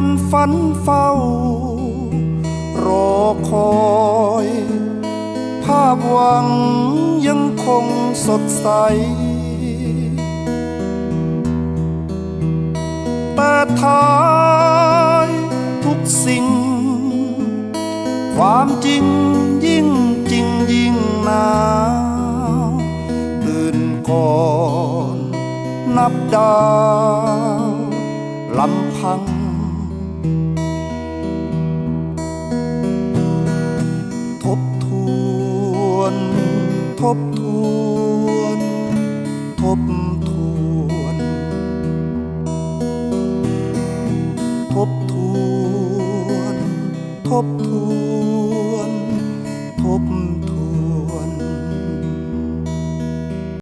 วันฝันเฝ้ารอคอยภาพหวังยังคงสดใสแต่ท้ายทุกสิ่งความจริงยิ่งจริงยิ่งหนาวตื่นก่อนนับดาวลำพังทบทวนทบทวนทบทวนทบทวนทบทวนทบท